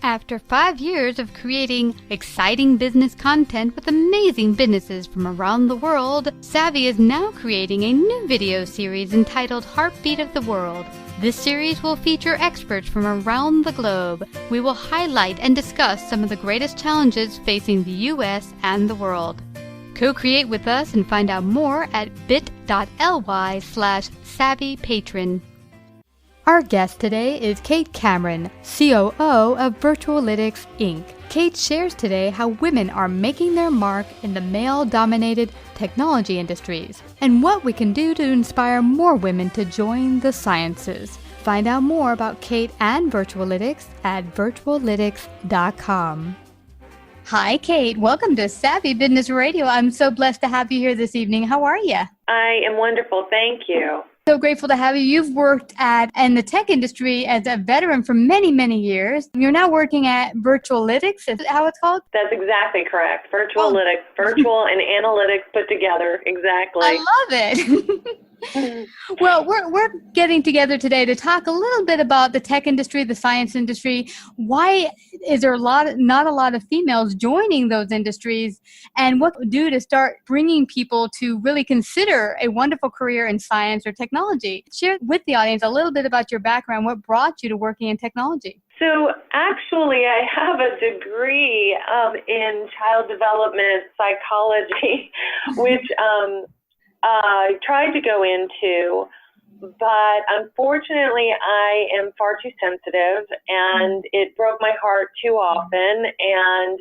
After 5 years of creating exciting business content with amazing businesses from around the world, Savvy is now creating a new video series entitled Heartbeat of the World. This series will feature experts from around the globe. We will highlight and discuss some of the greatest challenges facing the U.S. and the world. Co-create with us and find out more at bit.ly/savvypatron. Our guest today is Kate Cameron, COO of Virtualitics, Inc. Kate shares today how women are making their mark in the male-dominated technology industries and what we can do to inspire more women to join the sciences. Find out more about Kate and Virtualitics at virtualitics.com. Hi, Kate. Welcome to Savvy Business Radio. I'm so blessed to have you here this evening. How are you? I am wonderful. Thank you. So grateful to have you. You've worked in the tech industry as a veteran for many, many years. You're now working at Virtualitics. Is that how it's called? That's exactly correct. Virtualitics, virtual and analytics put together. Exactly. I love it. Well, we're getting together today to talk a little bit about the tech industry, the science industry. Why is there not a lot of females joining those industries, and what to do to start bringing people to really consider a wonderful career in science or technology? Share with the audience a little bit about your background. What brought you to working in technology? So actually, I have a degree in child development psychology, which I tried to go into, but unfortunately I am far too sensitive, and it broke my heart too often, and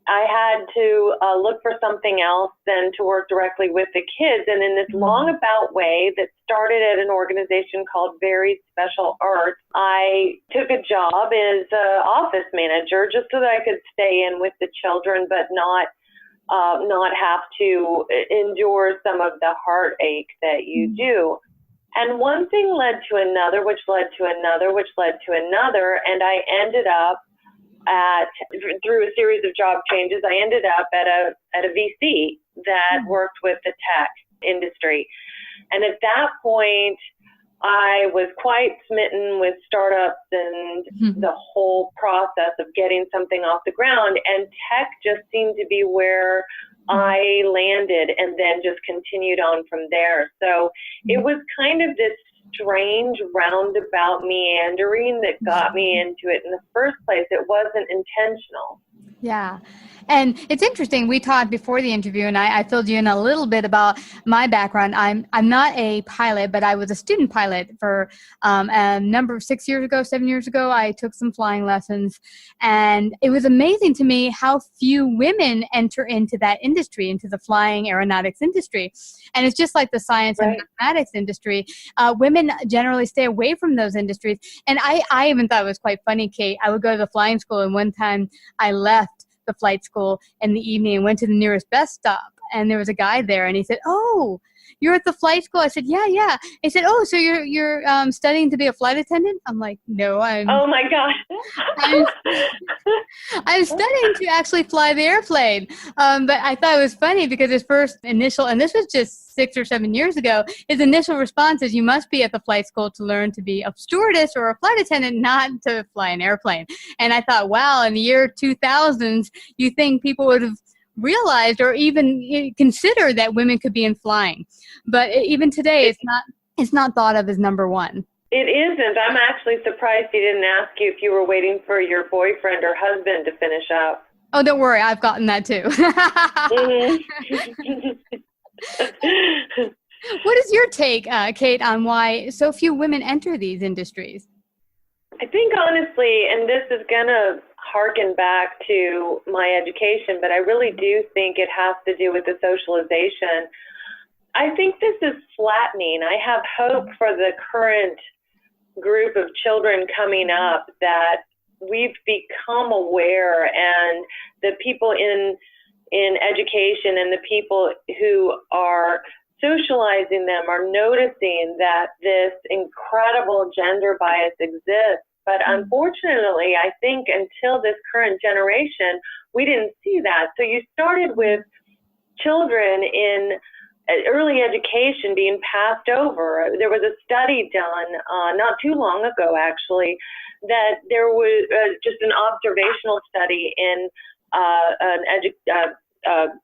I had to look for something else than to work directly with the kids. And in this long about way that started at an organization called Very Special Arts, I took a job as an office manager just so that I could stay in with the children, but not have to endure some of the heartache that you do. And one thing led to another, which led to another, which led to another, and I ended up through a series of job changes, I ended up at a VC that worked with the tech industry. And at that point, I was quite smitten with startups and the whole process of getting something off the ground. And tech just seemed to be where I landed and then just continued on from there. So it was kind of this strange roundabout meandering that got me into it in the first place. It wasn't intentional. Yeah. And it's interesting. We talked before the interview, and I filled you in a little bit about my background. I'm not a pilot, but I was a student pilot for a number of 7 years ago. I took some flying lessons, and it was amazing to me how few women enter into that industry, into the flying aeronautics industry. And it's just like the science and mathematics industry. Women generally stay away from those industries. And I even thought it was quite funny, Kate. I would go to the flying school, and one time I left the flight school in the evening and went to the nearest bus stop, and there was a guy there, and he said, "Oh, you're at the flight school?" I said, yeah. He said, "Oh, so you're studying to be a flight attendant?" I'm like, "No, oh my gosh. I'm studying to actually fly the airplane." But I thought it was funny because his first initial, and this was just 6 or 7 years ago, his initial response is, "You must be at the flight school to learn to be a stewardess or a flight attendant, not to fly an airplane." And I thought, wow, in the year 2000s, you think people would have realized or even consider that women could be in flying. But even today, it's not thought of as number one. It isn't. I'm actually surprised he didn't ask you if you were waiting for your boyfriend or husband to finish up. Oh, don't worry. I've gotten that too. What is your take, Kate, on why so few women enter these industries? I think honestly, and this is going to harken back to my education, but I really do think it has to do with the socialization. I think this is flattening. I have hope for the current group of children coming up that we've become aware, and the people in education and the people who are socializing them are noticing that this incredible gender bias exists. But unfortunately, I think until this current generation, we didn't see that. So you started with children in early education being passed over. There was a study done not too long ago, actually, that there was just an observational study in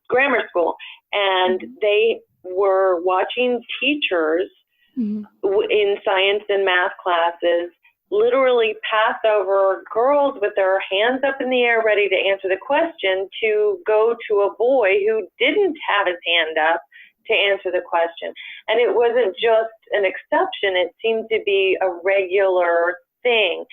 grammar school, and they were watching teachers in science and math classes literally pass over girls with their hands up in the air ready to answer the question to go to a boy who didn't have his hand up to answer the question. And it wasn't just an exception, it seemed to be a regular thing.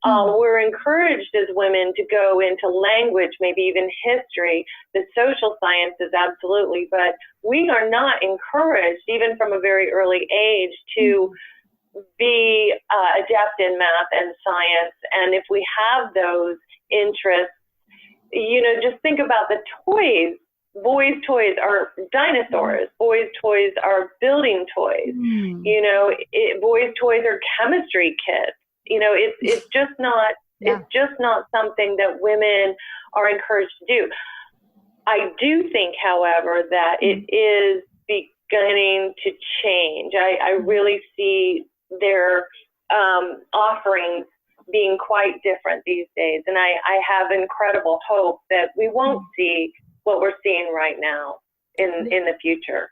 We're encouraged as women to go into language, maybe even history, the social sciences, absolutely, but we are not encouraged, even from a very early age, to be adept in math and science. And if we have those interests, just think about the toys. Boys' toys are dinosaurs. Boys' toys are building toys. Boys' toys are chemistry kits. It's just not. It's just not something that women are encouraged to do. I do think, however, that it is beginning to change. I really see their offerings being quite different these days, and I have incredible hope that we won't see what we're seeing right now in the future.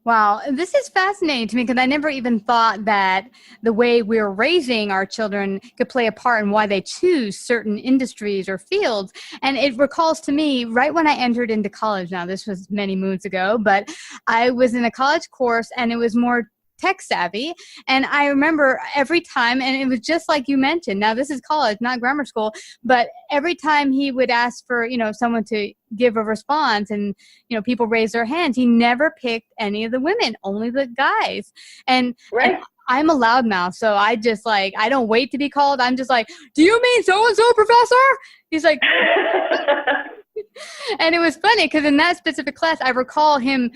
Wow, this is fascinating to me because I never even thought that the way we're raising our children could play a part in why they choose certain industries or fields. And it recalls to me right when I entered into college. Now, this was many moons ago, but I was in a college course and it was more tech savvy. And I remember every time, and it was just like you mentioned, now this is college, not grammar school, but every time he would ask for, someone to give a response and, people raise their hands, he never picked any of the women, only the guys. And, right. And I'm a loudmouth, so I just I don't wait to be called. I'm just like, do you mean so-and-so, professor? He's like, and it was funny because in that specific class, I recall him,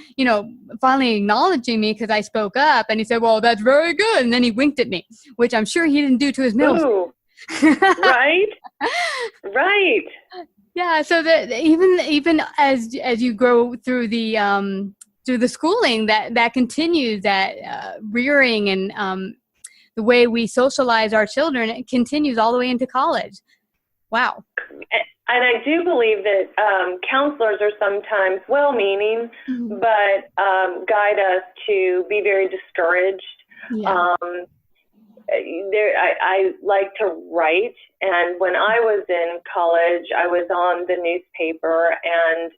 finally acknowledging me because I spoke up, and he said, well, that's very good. And then he winked at me, which I'm sure he didn't do to his middle. Right. Right. Yeah. So that even as you grow through the schooling, that continues, that rearing and the way we socialize our children, it continues all the way into college. Wow. And I do believe that counselors are sometimes well-meaning, but guide us to be very discouraged. Yeah. I like to write, and when I was in college, I was on the newspaper, and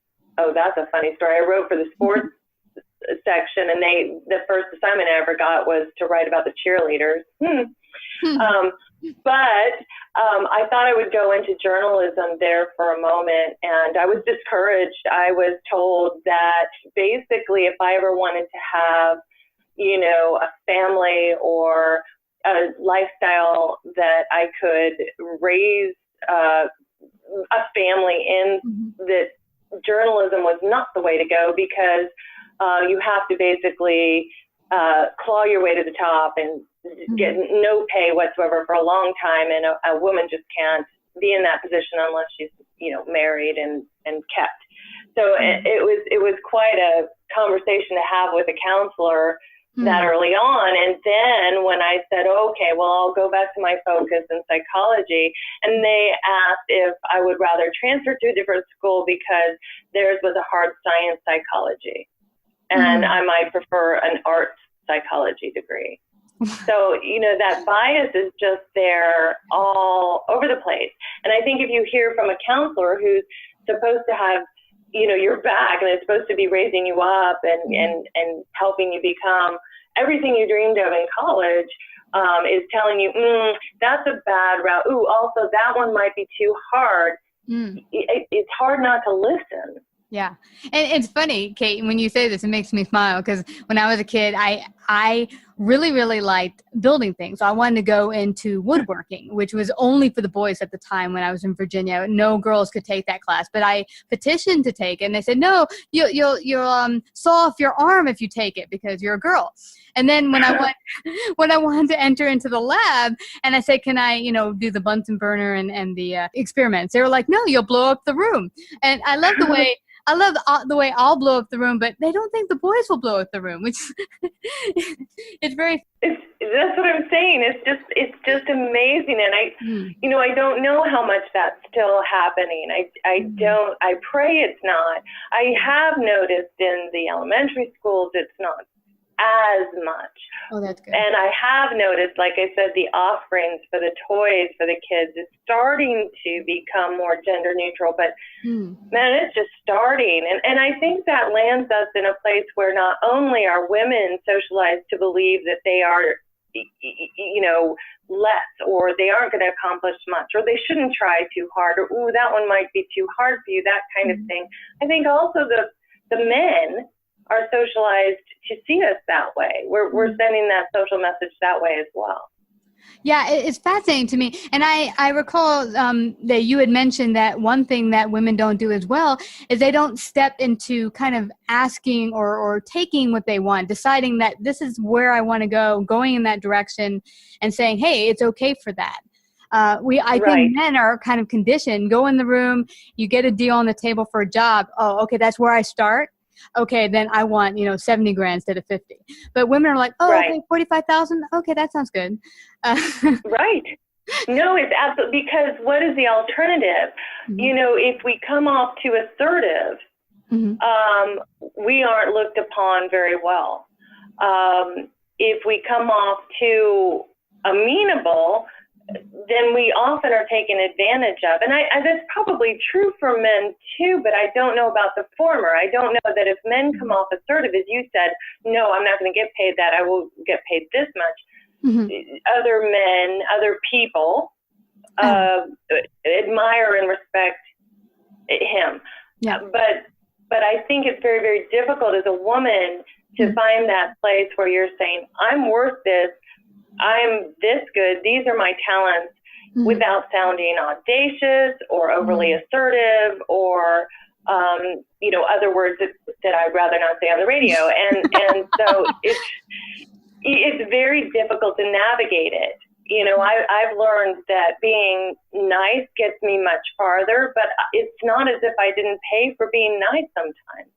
that's a funny story. I wrote for the sports section, and the first assignment I ever got was to write about the cheerleaders. But I thought I would go into journalism there for a moment, and I was discouraged. I was told that basically if I ever wanted to have, a family or a lifestyle that I could raise a family in, that journalism was not the way to go, because you have to basically claw your way to the top and get no pay whatsoever for a long time, and a woman just can't be in that position unless she's married and kept. So it was quite a conversation to have with a counselor that early on. And then when I said, okay, well, I'll go back to my focus in psychology, and they asked if I would rather transfer to a different school because theirs was a hard science psychology, and I might prefer an arts psychology degree. So, that bias is just there all over the place. And I think if you hear from a counselor who's supposed to have, your back, and is supposed to be raising you up and helping you become everything you dreamed of in college, is telling you, that's a bad route. Ooh, also that one might be too hard. It's hard not to listen. Yeah. And it's funny, Kate, when you say this, it makes me smile, because when I was a kid, I really, really liked building things. So I wanted to go into woodworking, which was only for the boys at the time when I was in Virginia. No girls could take that class, but I petitioned to take it, and they said, no, you'll saw off your arm if you take it because you're a girl. And then when I wanted to enter into the lab, and I said, can I, do the Bunsen burner and the experiments? They were like, no, you'll blow up the room. And I love the way I'll blow up the room, but they don't think the boys will blow up the room, which it's very. That's what I'm saying. It's just amazing, and I don't know how much that's still happening. I pray it's not. I have noticed in the elementary schools it's not as much. Oh, that's good. And I have noticed, like I said, the offerings for the toys for the kids is starting to become more gender neutral, but man, it's just starting. And I think that lands us in a place where not only are women socialized to believe that they are, less, or they aren't going to accomplish much, or they shouldn't try too hard, or, ooh, that one might be too hard for you, that kind of thing. I think also the men are socialized to see us that way. We're sending that social message that way as well. Yeah, it's fascinating to me. And I recall that you had mentioned that one thing that women don't do as well is they don't step into kind of asking or taking what they want, deciding that this is where I want to go, going in that direction, and saying, hey, it's okay for that. I think men are kind of conditioned, go in the room, you get a deal on the table for a job. Oh, okay, that's where I start. Okay, then I want, 70 grand instead of 50. But women are like, oh, okay, 45,000. Okay, that sounds good. Right. No, it's absolutely, because what is the alternative? If we come off too assertive, we aren't looked upon very well. If we come off too amenable, then we often are taken advantage of. And that's probably true for men too, but I don't know about the former. I don't know that if men come off assertive, as you said, no, I'm not going to get paid that, I will get paid this much. Other men, other people admire and respect him. Yeah. But I think it's very, very difficult as a woman to find that place where you're saying, I'm worth this, I'm this good, these are my talents, without sounding audacious or overly assertive or, other words that I'd rather not say on the radio. And so it's very difficult to navigate it. I've learned that being nice gets me much farther, but it's not as if I didn't pay for being nice sometimes.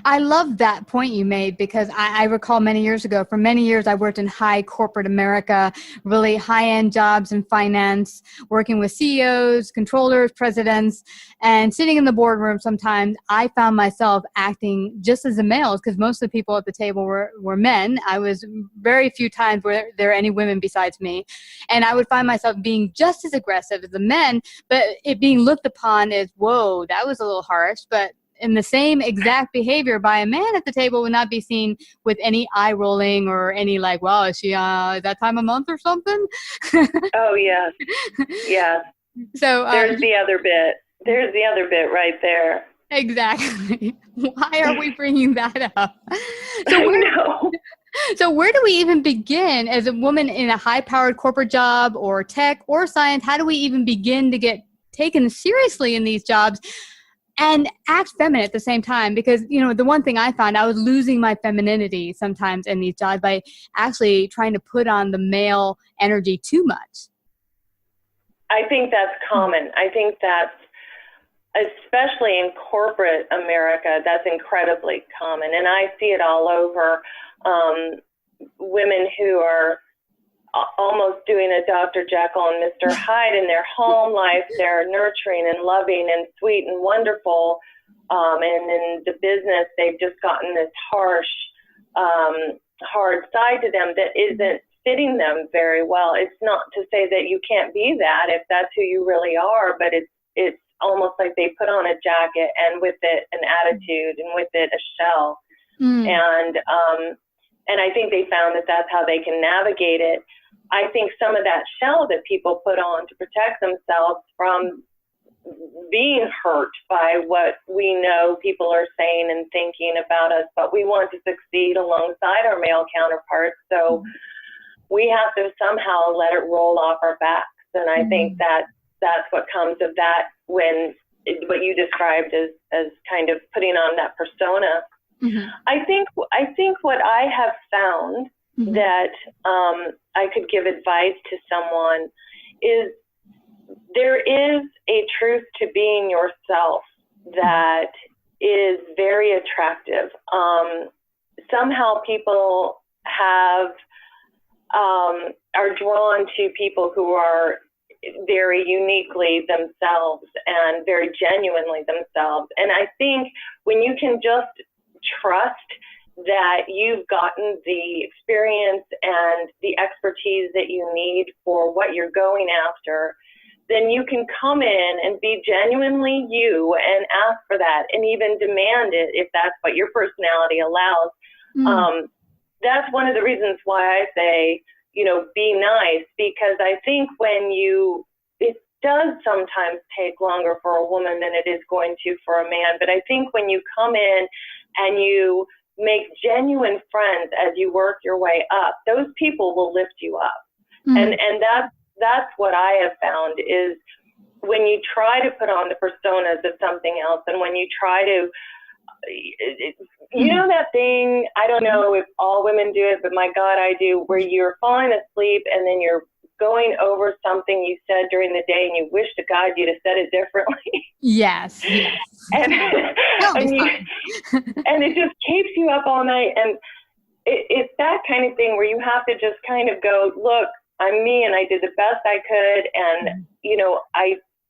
I love that point you made, because I recall many years ago, for many years, I worked in high corporate America, really high-end jobs in finance, working with CEOs, controllers, presidents, and sitting in the boardroom sometimes. I found myself acting just as a male, because most of the people at the table were men. I was very few times were there any women besides me. And I would find myself being just as aggressive as the men, but it being looked upon as, whoa, that was a little harsh, but in the same exact behavior by a man at the table would not be seen with any eye rolling or any like, wow, is she that time of month or something? Oh, yes. Yes. So there's the other bit. There's the other bit right there. Exactly. Why are we bringing that up? So where do we even begin as a woman in a high-powered corporate job or tech or science? How do we even begin to get taken seriously in these jobs and act feminine at the same time? Because, the one thing I found, I was losing my femininity sometimes in these jobs by actually trying to put on the male energy too much. I think that's common. I think that's, especially in corporate America, that's incredibly common. And I see it all over. Women who are almost doing a Dr. Jekyll and Mr. Hyde in their home life. They're nurturing and loving and sweet and wonderful. And in the business, they've just gotten this harsh, hard side to them that isn't fitting them very well. It's not to say that you can't be that if that's who you really are, but it's almost like they put on a jacket and with it an attitude and with it a shell. And I think they found that that's how they can navigate it. I think some of that shell that people put on to protect themselves from being hurt by what we know people are saying and thinking about us, but we want to succeed alongside our male counterparts. So we have to somehow let it roll off our backs. And I think that that's what comes of that, when what you described as kind of putting on that persona. I think what I have found that I could give advice to someone is, there is a truth to being yourself that is very attractive. Somehow people are drawn to people who are very uniquely themselves and very genuinely themselves. And I think when you can just trust that you've gotten the experience and the expertise that you need for what you're going after, then you can come in and be genuinely you and ask for that, and even demand it if that's what your personality allows. That's one of the reasons why I say, be nice, because I think it does sometimes take longer for a woman than it is going to for a man. But I think when you come in and you make genuine friends as you work your way up, those people will lift you up. And that's what I have found, is when you try to put on the personas of something else, and when you try to, that thing, I don't know if all women do it, but my God, I do, where you're falling asleep and then you're going over something you said during the day and you wish to God you'd have said it differently. Yes. and it just keeps you up all night. And it's that kind of thing where you have to just kind of go, look, I'm me and I did the best I could. And,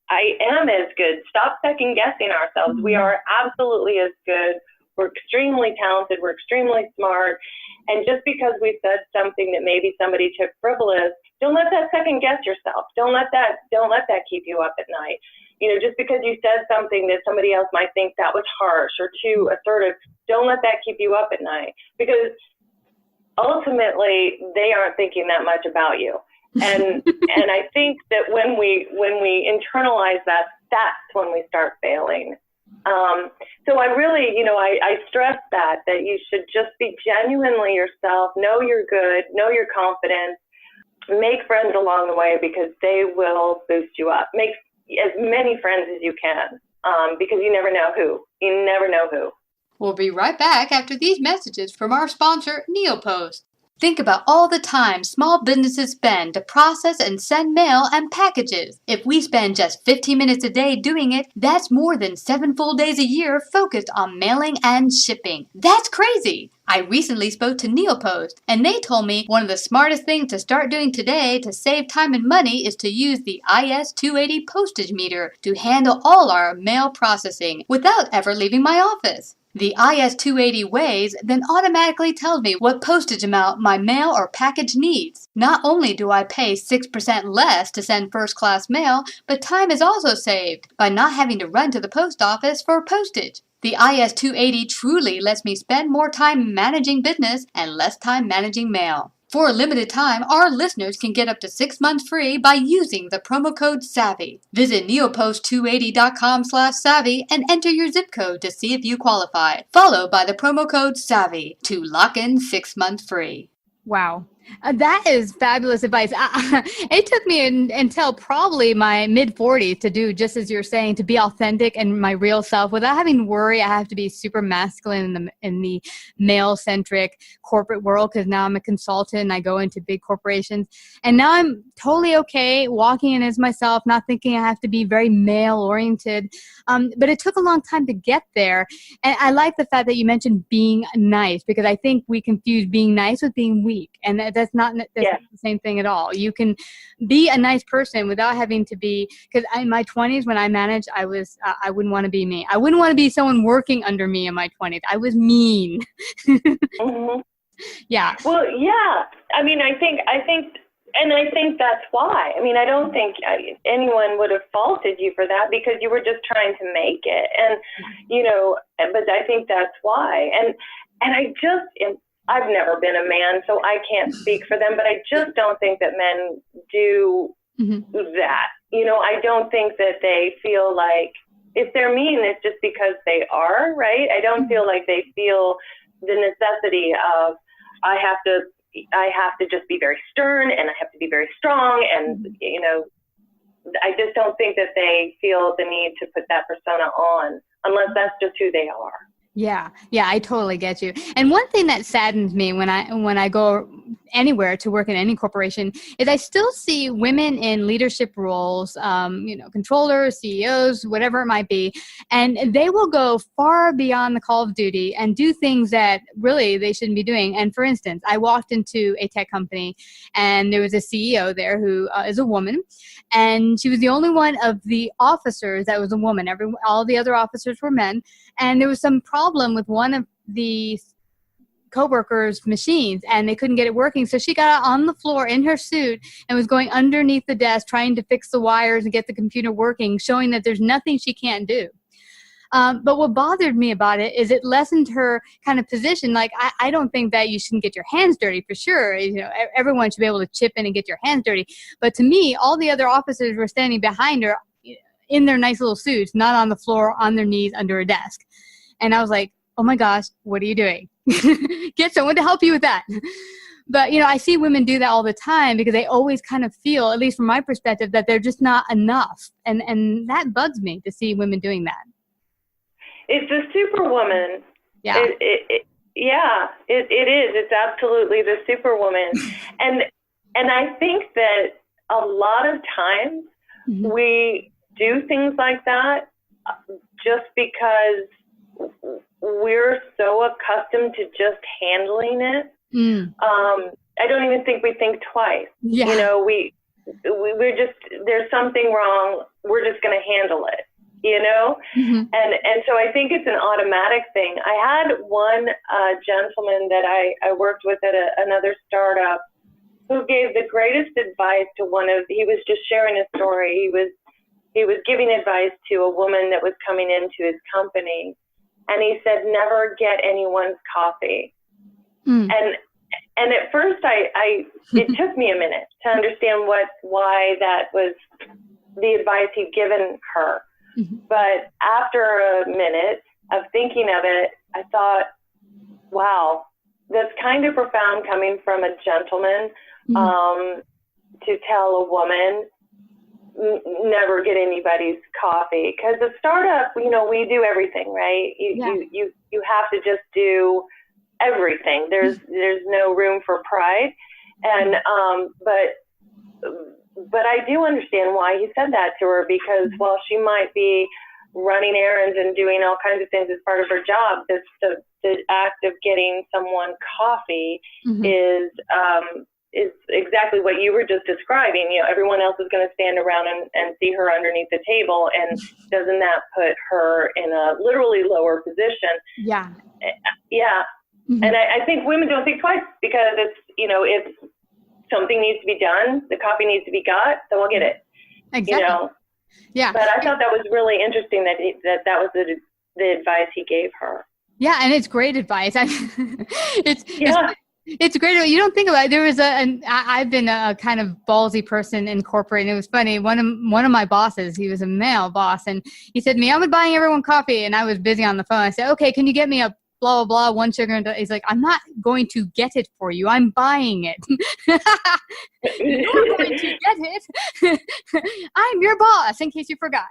I am as good. Stop second guessing ourselves. We are absolutely as good. We're extremely talented. We're extremely smart. And just because we said something that maybe somebody took frivolous, don't let that second guess yourself. Don't let that keep you up at night. Just because you said something that somebody else might think that was harsh or too assertive, don't let that keep you up at night, because ultimately they aren't thinking that much about you. And I think that when we internalize that, that's when we start failing. So I really, I stress that you should just be genuinely yourself, know you're good, know you're confident, make friends along the way, because they will boost you up. Make as many friends as you can, because you never know who. You never know who. We'll be right back after these messages from our sponsor, Neopost. Think about all the time small businesses spend to process and send mail and packages. If we spend just 15 minutes a day doing it, that's more than 7 full days a year focused on mailing and shipping. That's crazy! I recently spoke to Neopost, and they told me one of the smartest things to start doing today to save time and money is to use the IS-280 postage meter to handle all our mail processing without ever leaving my office. The IS-280 weighs, then automatically tells me what postage amount my mail or package needs. Not only do I pay 6% less to send first-class mail, but time is also saved by not having to run to the post office for postage. The IS-280 truly lets me spend more time managing business and less time managing mail. For a limited time, our listeners can get up to 6 months free by using the promo code SAVVY. Visit neopost280.com/savvy and enter your zip code to see if you qualify, followed by the promo code SAVVY to lock in 6 months free. Wow. That is fabulous advice. It took me until probably my mid-40s to do, just as you're saying, to be authentic and my real self without having to worry I have to be super masculine in the male-centric corporate world, because now I'm a consultant and I go into big corporations. And now I'm totally okay walking in as myself, not thinking I have to be very male-oriented. But it took a long time to get there. And I like the fact that you mentioned being nice, because I think we confuse being nice with being weak. And that's not the same thing at all. You can be a nice person without having to be, because in my 20s when I managed, I wouldn't want to be me. I wouldn't want to be someone working under me in my 20s. I was mean. Mm-hmm. Yeah. Well, yeah. I mean, I think that's why. I mean, I don't think anyone would have faulted you for that, because you were just trying to make it. And, but I think that's why. And I've never been a man, so I can't speak for them, but I just don't think that men do that. I don't think that they feel like if they're mean, it's just because they are, right? I don't feel like they feel the necessity of I have to just be very stern and I have to be very strong, and I just don't think that they feel the need to put that persona on unless that's just who they are. Yeah, I totally get you. And one thing that saddens me when I go anywhere to work in any corporation is I still see women in leadership roles, controllers, CEOs, whatever it might be, and they will go far beyond the call of duty and do things that really they shouldn't be doing. And for instance, I walked into a tech company and there was a CEO there who is a woman, and she was the only one of the officers that was a woman. All the other officers were men, and there was some problem with one of the coworkers' machines and they couldn't get it working. So she got out on the floor in her suit and was going underneath the desk trying to fix the wires and get the computer working, showing that there's nothing she can't do. But what bothered me about it is it lessened her kind of position. Like, I don't think that you shouldn't get your hands dirty for sure. Everyone should be able to chip in and get your hands dirty. But to me, all the other officers were standing behind her in their nice little suits, not on the floor, on their knees, under a desk. And I was like, oh my gosh, what are you doing? Get someone to help you with that. But, I see women do that all the time because they always kind of feel, at least from my perspective, that they're just not enough. And that bugs me to see women doing that. It's a superwoman. Yeah. It is. It's absolutely the superwoman. and I think that a lot of times we do things like that just because we're so accustomed to just handling it. I don't even think we think twice. Yeah. We're just, there's something wrong. We're just going to handle it, And so I think it's an automatic thing. I had one gentleman that I worked with at another startup who gave the greatest advice to he was just sharing a story. He was giving advice to a woman that was coming into his company. And he said, never get anyone's coffee. And at first it took me a minute to understand why that was the advice he'd given her. But after a minute of thinking of it, I thought, wow, that's kind of profound coming from a gentleman, to tell a woman, never get anybody's coffee. Because a startup, we do everything, right? You have to just do everything. There's no room for pride. And but I do understand why he said that to her, because while she might be running errands and doing all kinds of things as part of her job, the act of getting someone coffee is exactly what you were just describing. Everyone else is going to stand around and see her underneath the table, and doesn't that put her in a literally lower position? Yeah. And I think women don't think twice, because it's, if something needs to be done, the coffee needs to be got, then we'll get it. Exactly. Yeah. But I thought that was really interesting that was the advice he gave her. Yeah, and it's great advice. It's great. You don't think about it. There was I've been a kind of ballsy person in corporate, and it was funny. One of my bosses, he was a male boss, and he said to me, I'm buying everyone coffee, and I was busy on the phone. I said, okay, can you get me a blah, blah, blah, one sugar? And he's like, I'm not going to get it for you. I'm buying it. You're going to get it. I'm your boss, in case you forgot.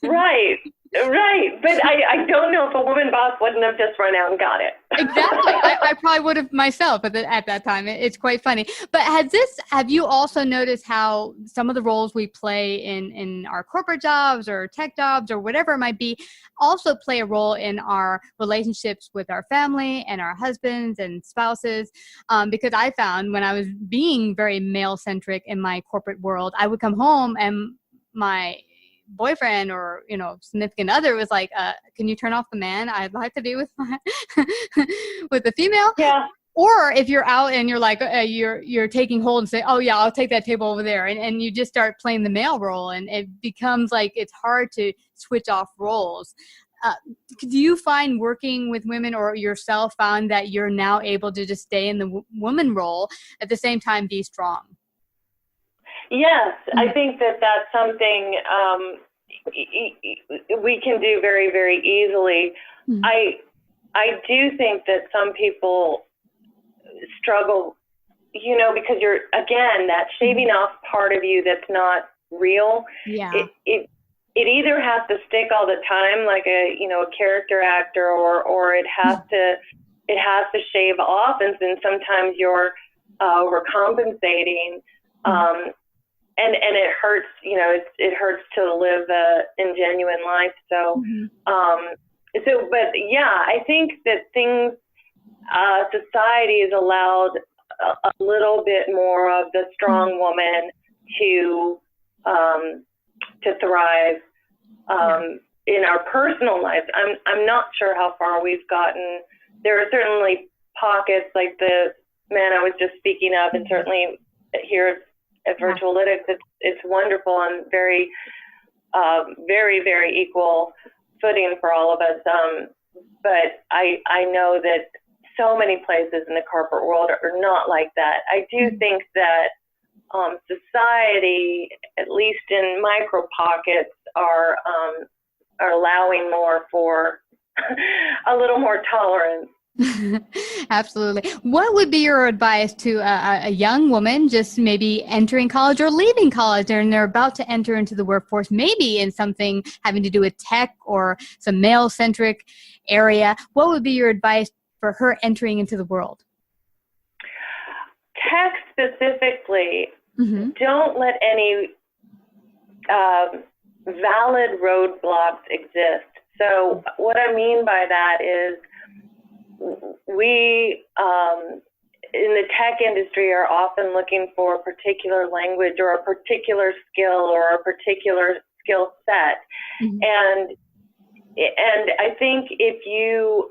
Right. But I don't know if a woman boss wouldn't have just run out and got it. Exactly. I probably would have myself at that time. It's quite funny. But have you also noticed how some of the roles we play in our corporate jobs or tech jobs or whatever it might be also play a role in our relationships with our family and our husbands and spouses? Because I found when I was being very male-centric in my corporate world, I would come home and my boyfriend or significant other was like, can you turn off the man? I'd like to be with with the female. Yeah. Or if you're out and you're like you're taking hold and say, oh yeah, I'll take that table over there, and you just start playing the male role, and it becomes like it's hard to switch off roles. Do you find working with women or yourself found that you're now able to just stay in the woman role at the same time be strong? Yes, I think that that's something we can do very, very easily. Mm-hmm. I do think that some people struggle, because you're, again, that shaving off part of you that's not real. Yeah. It either has to stick all the time, like a character actor, or it has to shave off, and then sometimes you're overcompensating. And it hurts, it hurts to live a ingenuine life. So, but yeah, I think that society has allowed a little bit more of the strong woman to thrive in our personal lives. I'm not sure how far we've gotten. There are certainly pockets like the man I was just speaking of, and certainly here at Virtualitics, it's wonderful and very, very, very equal footing for all of us. But I know that so many places in the corporate world are not like that. I do think that society, at least in micro pockets, are allowing more for a little more tolerance. Absolutely. What would be your advice to a young woman just maybe entering college or leaving college, and they're about to enter into the workforce, maybe in something having to do with tech or some male-centric area? What would be your advice for her entering into the world? Tech specifically, don't let any valid roadblocks exist. So what I mean by that is, we in the tech industry are often looking for a particular language or a particular skill or a particular skill set. And I think if you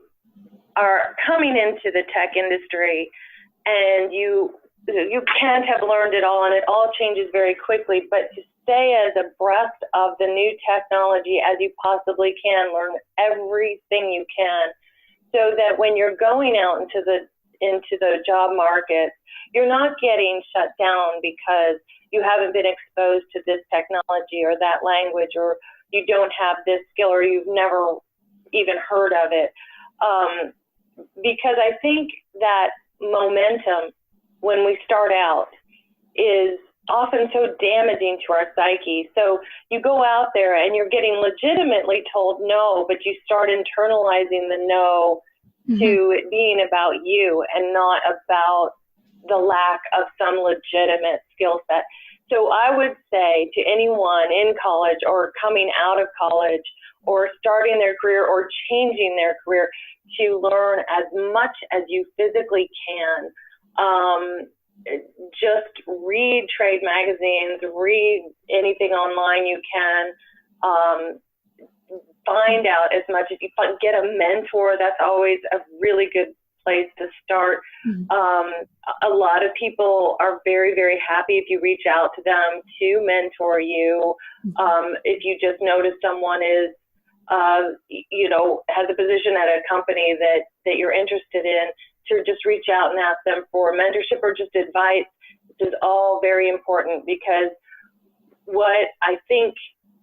are coming into the tech industry and you can't have learned it all, and it all changes very quickly, but to stay as abreast of the new technology as you possibly can, learn everything you can, so that when you're going out into the job market, you're not getting shut down because you haven't been exposed to this technology or that language, or you don't have this skill, or you've never even heard of it. Because I think that momentum, when we start out, is often so damaging to our psyche. So you go out there and you're getting legitimately told no, but you start internalizing the no to it being about you and not about the lack of some legitimate skill set. So I would say to anyone in college or coming out of college or starting their career or changing their career, to learn as much as you physically can. Just read trade magazines, read anything online you can, find out as much as you can, get a mentor. That's always a really good place to start. A lot of people are very, very happy if you reach out to them to mentor you. If you just notice someone is, has a position at a company that you're interested in, to just reach out and ask them for mentorship or just advice. This is all very important, because what I think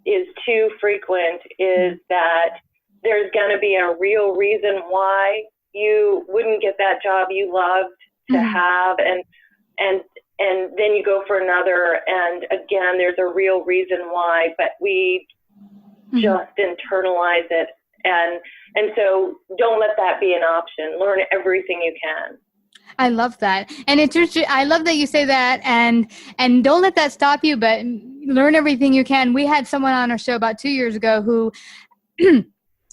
is too frequent is that there's going to be a real reason why you wouldn't get that job you loved to have, and then you go for another, and again, there's a real reason why, but we just internalize it. And so don't let that be an option. Learn everything you can. I love that. And I love that you say that, and don't let that stop you, but learn everything you can. We had someone on our show about 2 years ago who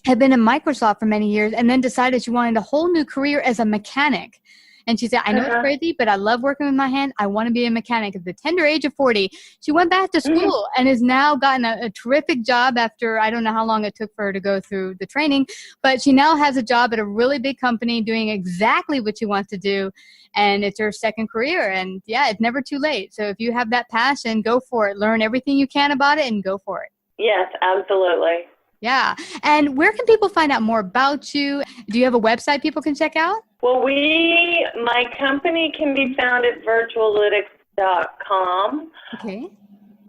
had been in Microsoft for many years and then decided she wanted a whole new career as a mechanic. And she said, I know it's crazy, but I love working with my hand. I want to be a mechanic. At the tender age of 40, she went back to school and has now gotten a terrific job after, I don't know how long it took for her to go through the training, but she now has a job at a really big company doing exactly what she wants to do. And it's her second career. And yeah, it's never too late. So if you have that passion, go for it. Learn everything you can about it and go for it. Yes, absolutely. Yeah. And where can people find out more about you? Do you have a website people can check out? Well, my company can be found at virtualitics.com. Okay.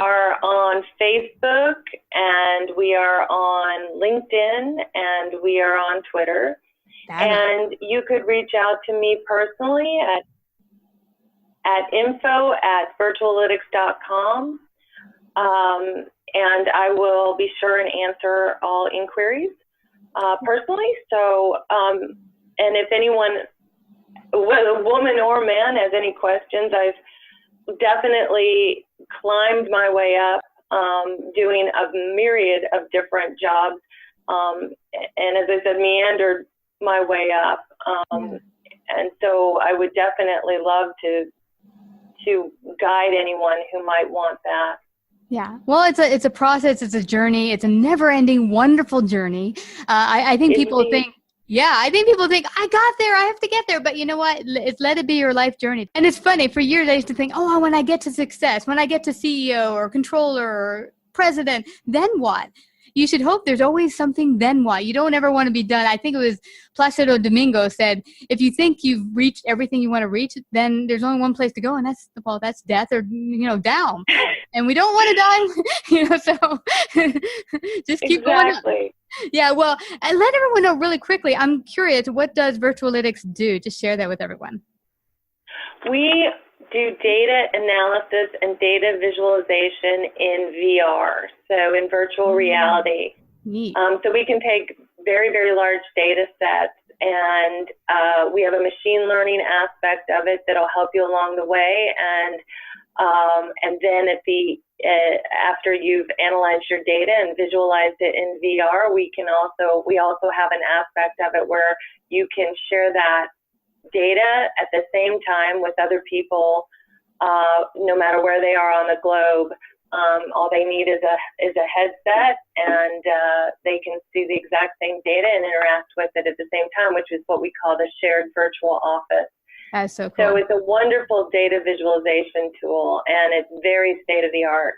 are on Facebook, and we are on LinkedIn, and we are on Twitter. And you could reach out to me personally at info@virtualitics.com, and I will be sure and answer all inquiries personally. So, and if anyone, whether woman or man, has any questions, I've definitely climbed my way up, doing a myriad of different jobs, and as I said, meandered my way up, and so I would definitely love to guide anyone who might want that. Yeah. Well, it's a process. It's a journey. It's a never-ending, wonderful journey. I think people think. Yeah, I think people think, I got there, I have to get there. But you know what? Let it be your life journey. And it's funny, for years I used to think, oh, when I get to success, when I get to CEO or controller or president, then what? You should hope there's always something then what. You don't ever want to be done. I think it was Placido Domingo said, if you think you've reached everything you want to reach, then there's only one place to go, and that's death or, down. And we don't want to die, so just keep going up. Yeah, well, and let everyone know really quickly. I'm curious, what does Virtualitics do? Just share that with everyone. We do data analysis and data visualization in VR, so in virtual reality. Neat. So we can take very, very large data sets, and we have a machine learning aspect of it that'll help you along the way, and then after you've analyzed your data and visualized it in VR, we also have an aspect of it where you can share that data at the same time with other people, no matter where they are on the globe. All they need is a headset, and they can see the exact same data and interact with it at the same time, which is what we call the shared virtual office. That's so cool. So it's a wonderful data visualization tool, and it's very state-of-the-art.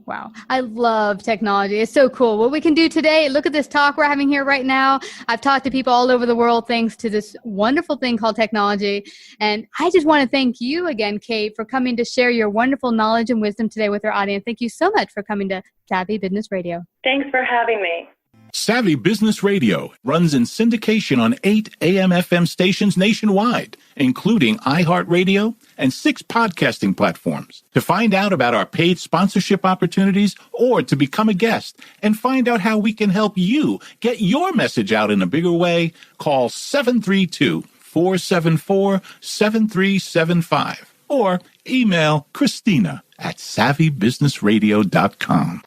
Wow. I love technology. It's so cool. What we can do today, look at this talk we're having here right now. I've talked to people all over the world thanks to this wonderful thing called technology. And I just want to thank you again, Kate, for coming to share your wonderful knowledge and wisdom today with our audience. Thank you so much for coming to Savvy Business Radio. Thanks for having me. Savvy Business Radio runs in syndication on 8 AM/FM stations nationwide, including iHeartRadio and 6 podcasting platforms. To find out about our paid sponsorship opportunities or to become a guest and find out how we can help you get your message out in a bigger way, call 732-474-7375 or email Christina@savvybusinessradio.com.